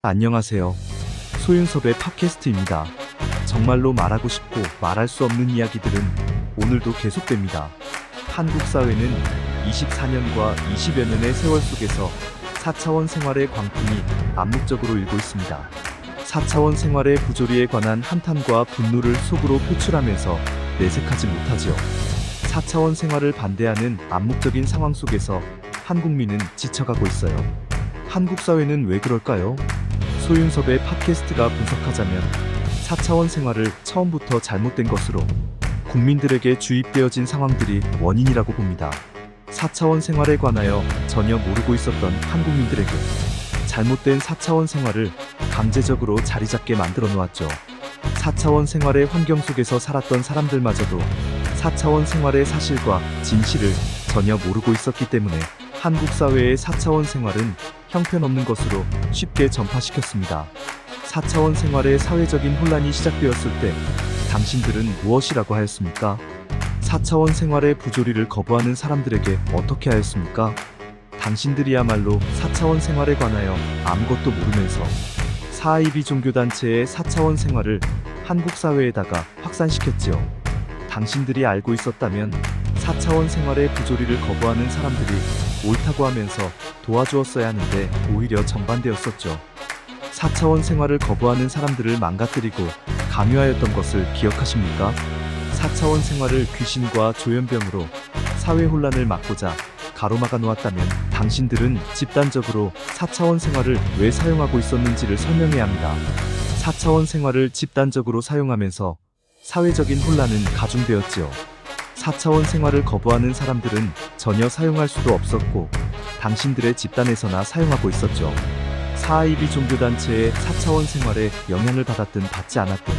안녕하세요. 소윤섭의 팟캐스트입니다. 정말로 말하고 싶고 말할 수 없는 이야기들은 오늘도 계속됩니다. 한국 사회는 24년과 20여 년의 세월 속에서 4차원 생활의 광풍이 암묵적으로 일고 있습니다. 4차원 생활의 부조리에 관한 한탄과 분노를 속으로 표출하면서 내색하지 못하지요. 4차원 생활을 반대하는 암묵적인 상황 속에서 한국민은 지쳐가고 있어요. 한국 사회는 왜 그럴까요? 소윤섭의 팟캐스트가 분석하자면 4차원 생활을 처음부터 잘못된 것으로 국민들에게 주입되어진 상황들이 원인이라고 봅니다. 4차원 생활에 관하여 전혀 모르고 있었던 한국민들에게 잘못된 4차원 생활을 강제적으로 자리잡게 만들어 놓았죠. 4차원 생활의 환경 속에서 살았던 사람들마저도 4차원 생활의 사실과 진실을 전혀 모르고 있었기 때문에 한국 사회의 4차원 생활은 형편없는 것으로 쉽게 전파시켰습니다. 4차원 생활의 사회적인 혼란이 시작되었을 때 당신들은 무엇이라고 하였습니까? 4차원 생활의 부조리를 거부하는 사람들에게 어떻게 하였습니까? 당신들이야말로 4차원 생활에 관하여 아무것도 모르면서 사이비 종교단체의 4차원 생활을 한국 사회에다가 확산시켰지요. 당신들이 알고 있었다면 4차원 생활의 부조리를 거부하는 사람들이 옳다고 하면서 도와주었어야 하는데 오히려 정반대였었죠. 4차원 생활을 거부하는 사람들을 망가뜨리고 강요하였던 것을 기억하십니까? 4차원 생활을 귀신과 조현병으로 사회 혼란을 막고자 가로막아 놓았다면 당신들은 집단적으로 4차원 생활을 왜 사용하고 있었는지를 설명해야 합니다. 4차원 생활을 집단적으로 사용하면서 사회적인 혼란은 가중되었지요. 4차원 생활을 거부하는 사람들은 전혀 사용할 수도 없었고 당신들의 집단에서나 사용하고 있었죠. 사이비 종교단체의 4차원 생활에 영향을 받았든 받지 않았든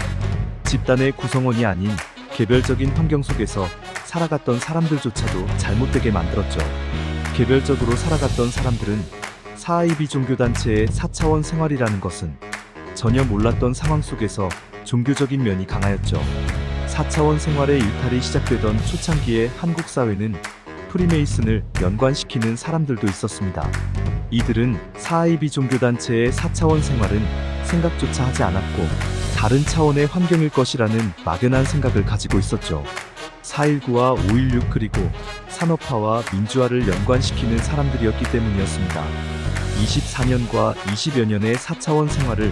집단의 구성원이 아닌 개별적인 환경 속에서 살아갔던 사람들조차도 잘못되게 만들었죠. 개별적으로 살아갔던 사람들은 사이비 종교단체의 4차원 생활이라는 것은 전혀 몰랐던 상황 속에서 종교적인 면이 강하였죠. 4차원 생활의 일탈이 시작되던 초창기의 한국 사회는 프리메이슨을 연관시키는 사람들도 있었습니다. 이들은 사이비 종교단체의 4차원 생활은 생각조차 하지 않았고 다른 차원의 환경일 것이라는 막연한 생각을 가지고 있었죠. 4.19와 5.16 그리고 산업화와 민주화를 연관시키는 사람들이었기 때문이었습니다. 24년과 20여 년의 4차원 생활을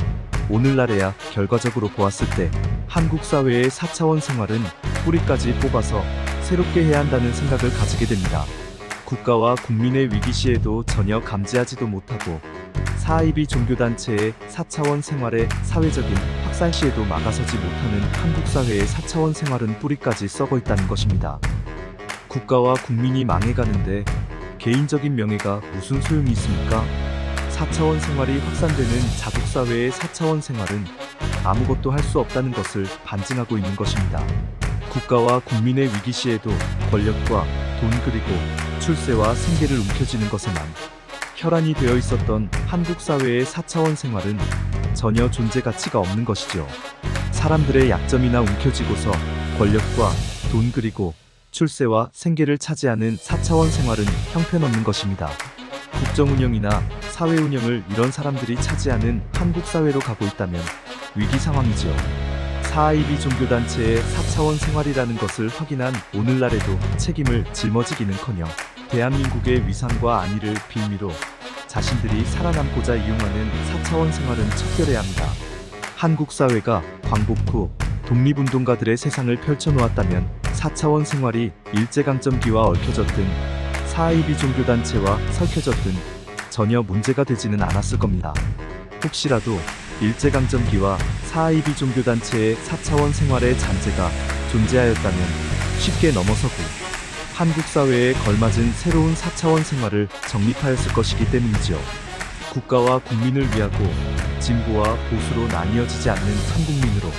오늘날에야 결과적으로 보았을 때 한국 사회의 4차원 생활은 뿌리까지 뽑아서 새롭게 해야 한다는 생각을 가지게 됩니다. 국가와 국민의 위기 시에도 전혀 감지하지도 못하고 사이비 종교단체의 4차원 생활의 사회적인 확산 시에도 막아서지 못하는 한국 사회의 4차원 생활은 뿌리까지 썩어 있다는 것입니다. 국가와 국민이 망해가는데 개인적인 명예가 무슨 소용이 있습니까? 4차원 생활이 확산되는 자국사회의 4차원 생활은 아무것도 할 수 없다는 것을 반증하고 있는 것입니다. 국가와 국민의 위기 시에도 권력과 돈 그리고 출세와 생계를 움켜쥐는 것에만 혈안이 되어 있었던 한국 사회의 4차원 생활은 전혀 존재 가치가 없는 것이죠. 사람들의 약점이나 움켜쥐고서 권력과 돈 그리고 출세와 생계를 차지하는 4차원 생활은 형편없는 것입니다. 국정 운영이나 사회 운영을 이런 사람들이 차지하는 한국 사회로 가고 있다면 위기 상황이지요. 사이비 종교단체의 4차원 생활이라는 것을 확인한 오늘날에도 책임을 짊어지기는커녕 대한민국의 위상과 안위를 빌미로 자신들이 살아남고자 이용하는 4차원 생활은 척결해야 합니다. 한국 사회가 광복 후 독립운동가들의 세상을 펼쳐놓았다면 4차원 생활이 일제강점기와 얽혀졌든 사이비 종교단체와 설켜졌든 전혀 문제가 되지는 않았을 겁니다. 혹시라도 일제강점기와 사이비 종교단체의 4차원 생활의 잔재가 존재하였다면 쉽게 넘어서고 한국 사회에 걸맞은 새로운 4차원 생활을 정립하였을 것이기 때문이지요. 국가와 국민을 위하고 진보와 보수로 나뉘어지지 않는 한국민으로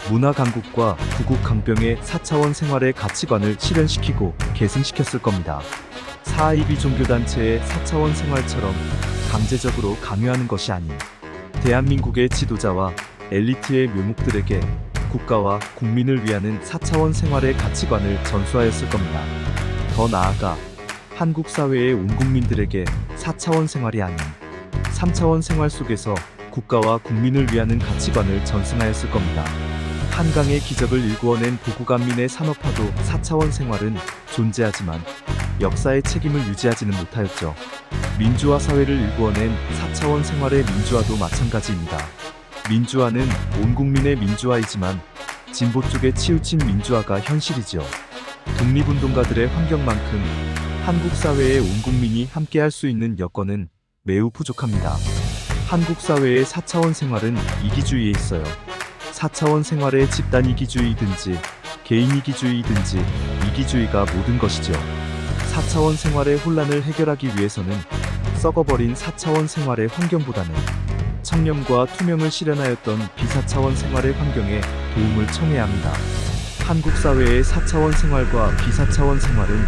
문화 강국과 구국 강병의 4차원 생활의 가치관을 실현시키고 계승시켰을 겁니다. 사이비 종교단체의 4차원 생활처럼 강제적으로 강요하는 것이 아닌 대한민국의 지도자와 엘리트의 묘목들에게 국가와 국민을 위하는 4차원 생활의 가치관을 전수하였을 겁니다. 더 나아가 한국 사회의 온 국민들에게 4차원 생활이 아닌 3차원 생활 속에서 국가와 국민을 위하는 가치관을 전승하였을 겁니다. 한강의 기적을 일구어낸 보구간민의 산업화도 4차원 생활은 존재하지만 역사의 책임을 유지하지는 못하였죠. 민주화 사회를 일구어낸 4차원 생활의 민주화도 마찬가지입니다. 민주화는 온 국민의 민주화이지만 진보 쪽에 치우친 민주화가 현실이죠. 독립운동가들의 환경만큼 한국 사회의 온 국민이 함께할 수 있는 여건은 매우 부족합니다. 한국 사회의 4차원 생활은 이기주의에 있어요. 4차원 생활의 집단 이기주의든지 개인 이기주의든지 이기주의가 모든 것이죠. 4차원 생활의 혼란을 해결하기 위해서는 썩어버린 4차원 생활의 환경보다는 청렴과 투명을 실현하였던 비사차원 생활의 환경에 도움을 청해야 합니다. 한국 사회의 4차원 생활과 비사차원 생활은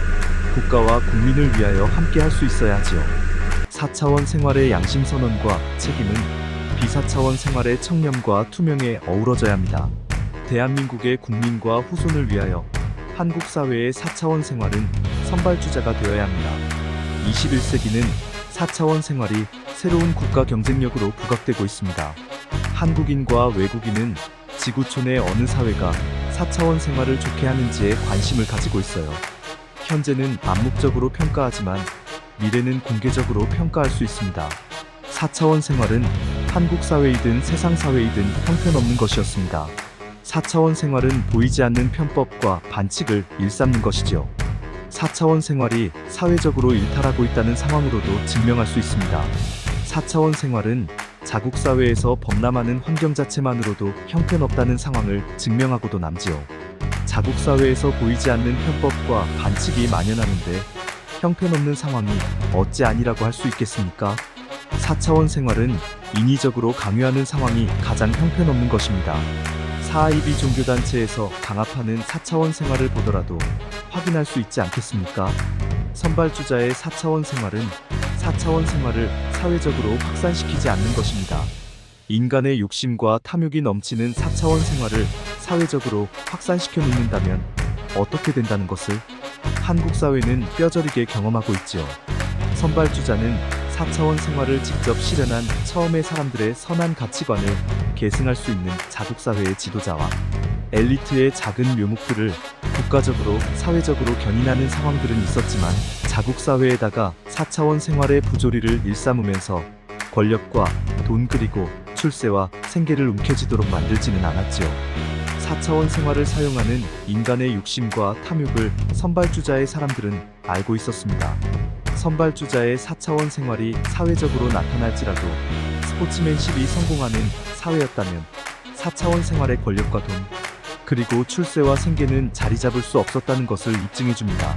국가와 국민을 위하여 함께 할 수 있어야 하지요. 4차원 생활의 양심 선언과 책임은 비사차원 생활의 청렴과 투명에 어우러져야 합니다. 대한민국의 국민과 후손을 위하여 한국 사회의 4차원 생활은 선발주자가 되어야 합니다. 21세기는 4차원 생활이 새로운 국가 경쟁력으로 부각되고 있습니다. 한국인과 외국인은 지구촌의 어느 사회가 4차원 생활을 좋게 하는지에 관심을 가지고 있어요. 현재는 암묵적으로 평가하지만 미래는 공개적으로 평가할 수 있습니다. 4차원 생활은 한국 사회이든 세상 사회이든 형편없는 것이었습니다. 4차원 생활은 보이지 않는 편법과 반칙을 일삼는 것이죠. 4차원 생활이 사회적으로 일탈하고 있다는 상황으로도 증명할 수 있습니다. 4차원 생활은 자국 사회에서 범람하는 환경 자체만으로도 형편없다는 상황을 증명하고도 남지요. 자국 사회에서 보이지 않는 편법과 반칙이 만연하는데 형편없는 상황이 어찌 아니라고 할 수 있겠습니까? 4차원 생활은 인위적으로 강요하는 상황이 가장 형편없는 것입니다. 사하이비 종교단체에서 강압하는 4차원 생활을 보더라도 확인할 수 있지 않겠습니까? 선발주자의 4차원 생활은 4차원 생활을 사회적으로 확산시키지 않는 것입니다. 인간의 욕심과 탐욕이 넘치는 4차원 생활을 사회적으로 확산시켜 놓는다면 어떻게 된다는 것을 한국 사회는 뼈저리게 경험하고 있지요. 선발주자는 4차원 생활을 직접 실현한 처음의 사람들의 선한 가치관을 계승할 수 있는 자국사회의 지도자와 엘리트의 작은 묘목들을 국가적으로 사회적으로 견인하는 상황들은 있었지만 자국사회에다가 4차원 생활의 부조리를 일삼으면서 권력과 돈 그리고 출세와 생계를 움켜쥐도록 만들지는 않았지요. 4차원 생활을 사용하는 인간의 욕심과 탐욕을 선발주자의 사람들은 알고 있었습니다. 선발주자의 4차원 생활이 사회적으로 나타날지라도 스포츠맨십이 성공하는 사회였다면 4차원 생활의 권력과 돈, 그리고 출세와 생계는 자리 잡을 수 없었다는 것을 입증해줍니다.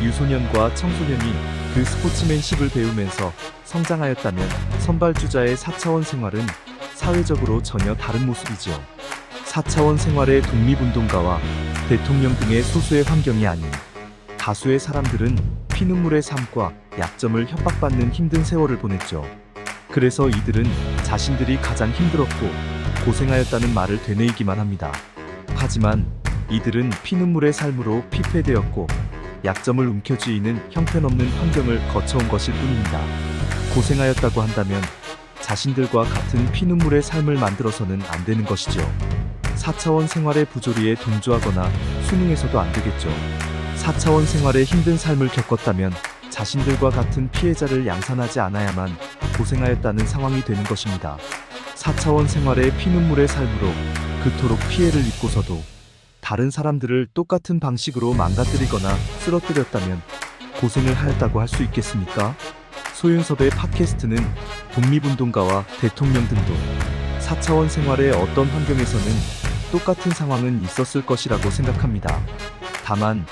유소년과 청소년이 그 스포츠맨십을 배우면서 성장하였다면 선발주자의 4차원 생활은 사회적으로 전혀 다른 모습이지요. 4차원 생활의 독립운동가와 대통령 등의 소수의 환경이 아닌 다수의 사람들은 피눈물의 삶과 약점을 협박받는 힘든 세월을 보냈죠. 그래서 이들은 자신들이 가장 힘들었고 고생하였다는 말을 되뇌이기만 합니다. 하지만 이들은 피눈물의 삶으로 피폐되었고 약점을 움켜쥐이는 형편없는 환경을 거쳐온 것일 뿐입니다. 고생하였다고 한다면 자신들과 같은 피눈물의 삶을 만들어서는 안 되는 것이죠. 4차원 생활의 부조리에 동조하거나 순응해서도 안 되겠죠. 4차원 생활의 힘든 삶을 겪었다면 자신들과 같은 피해자를 양산하지 않아야만 고생하였다는 상황이 되는 것입니다. 4차원 생활의 피눈물의 삶으로 그토록 피해를 입고서도 다른 사람들을 똑같은 방식으로 망가뜨리거나 쓰러뜨렸다면 고생을 하였다고 할 수 있겠습니까? 소윤섭의 팟캐스트는 독립운동가와 대통령 등도 4차원 생활의 어떤 환경에서는 똑같은 상황은 있었을 것이라고 생각합니다. 다만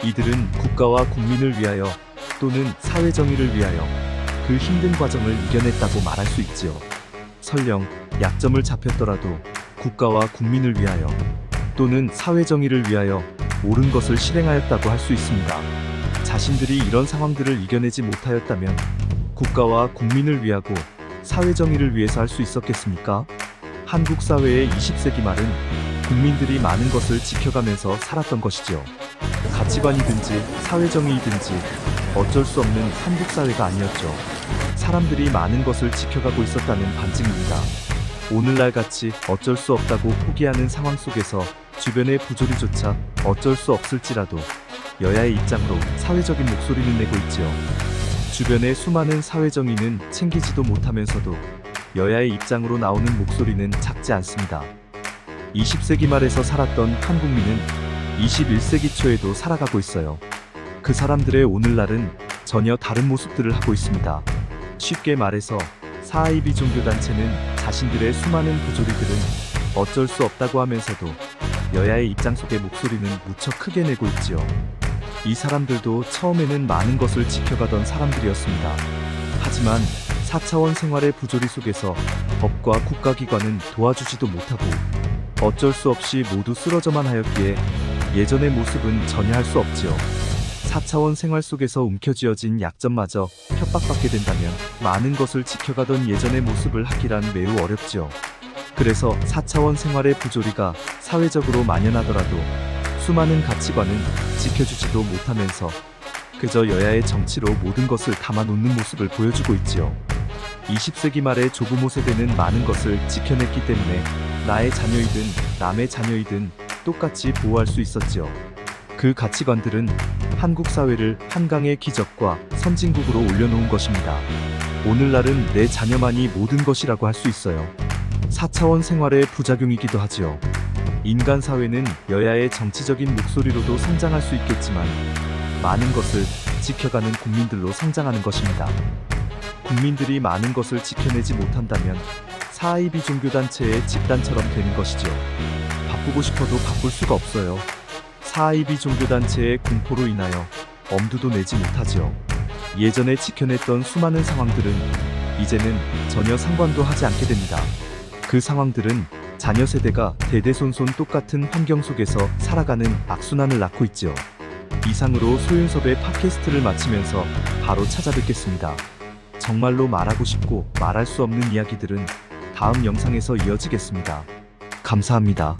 이들은 국가와 국민을 위하여 또는 사회정의를 위하여 그 힘든 과정을 이겨냈다고 말할 수 있지요. 설령 약점을 잡혔더라도 국가와 국민을 위하여 또는 사회정의를 위하여 옳은 것을 실행하였다고 할 수 있습니다. 자신들이 이런 상황들을 이겨내지 못하였다면 국가와 국민을 위하고 사회정의를 위해서 할 수 있었겠습니까? 한국 사회의 20세기 말은 국민들이 많은 것을 지켜가면서 살았던 것이죠. 가치관이든지 사회정의이든지 어쩔 수 없는 한국 사회가 아니었죠. 사람들이 많은 것을 지켜가고 있었다는 반증입니다. 오늘날 같이 어쩔 수 없다고 포기하는 상황 속에서 주변의 부조리조차 어쩔 수 없을지라도 여야의 입장으로 사회적인 목소리를 내고 있지요. 주변의 수많은 사회정의는 챙기지도 못하면서도 여야의 입장으로 나오는 목소리는 작지 않습니다. 20세기 말에서 살았던 한국민은 21세기 초에도 살아가고 있어요. 그 사람들의 오늘날은 전혀 다른 모습들을 하고 있습니다. 쉽게 말해서 사하이비 종교단체는 자신들의 수많은 부조리들은 어쩔 수 없다고 하면서도 여야의 입장 속의 목소리는 무척 크게 내고 있지요. 이 사람들도 처음에는 많은 것을 지켜가던 사람들이었습니다. 하지만 4차원 생활의 부조리 속에서 법과 국가기관은 도와주지도 못하고 어쩔 수 없이 모두 쓰러져만 하였기에 예전의 모습은 전혀 할 수 없지요. 4차원 생활 속에서 움켜쥐어진 약점마저 협박받게 된다면 많은 것을 지켜가던 예전의 모습을 하기란 매우 어렵지요. 그래서 4차원 생활의 부조리가 사회적으로 만연하더라도 수많은 가치관은 지켜주지도 못하면서 그저 여야의 정치로 모든 것을 담아놓는 모습을 보여주고 있지요. 20세기 말의 조부모 세대는 많은 것을 지켜냈기 때문에 나의 자녀이든 남의 자녀이든 똑같이 보호할 수 있었지요. 그 가치관들은 한국 사회를 한강의 기적과 선진국으로 올려놓은 것입니다. 오늘날은 내 자녀만이 모든 것이라고 할 수 있어요. 4차원 생활의 부작용이기도 하지요. 인간 사회는 여야의 정치적인 목소리로도 성장할 수 있겠지만 많은 것을 지켜가는 국민들로 성장하는 것입니다. 국민들이 많은 것을 지켜내지 못한다면 사하이비 종교단체의 집단처럼 되는 것이죠. 바꾸고 싶어도 바꿀 수가 없어요. 사하이비 종교단체의 공포로 인하여 엄두도 내지 못하지요. 예전에 지켜냈던 수많은 상황들은 이제는 전혀 상관도 하지 않게 됩니다. 그 상황들은 자녀 세대가 대대손손 똑같은 환경 속에서 살아가는 악순환을 낳고 있지요. 이상으로 소윤섭의 팟캐스트를 마치면서 바로 찾아뵙겠습니다. 정말로 말하고 싶고 말할 수 없는 이야기들은 다음 영상에서 이어지겠습니다. 감사합니다.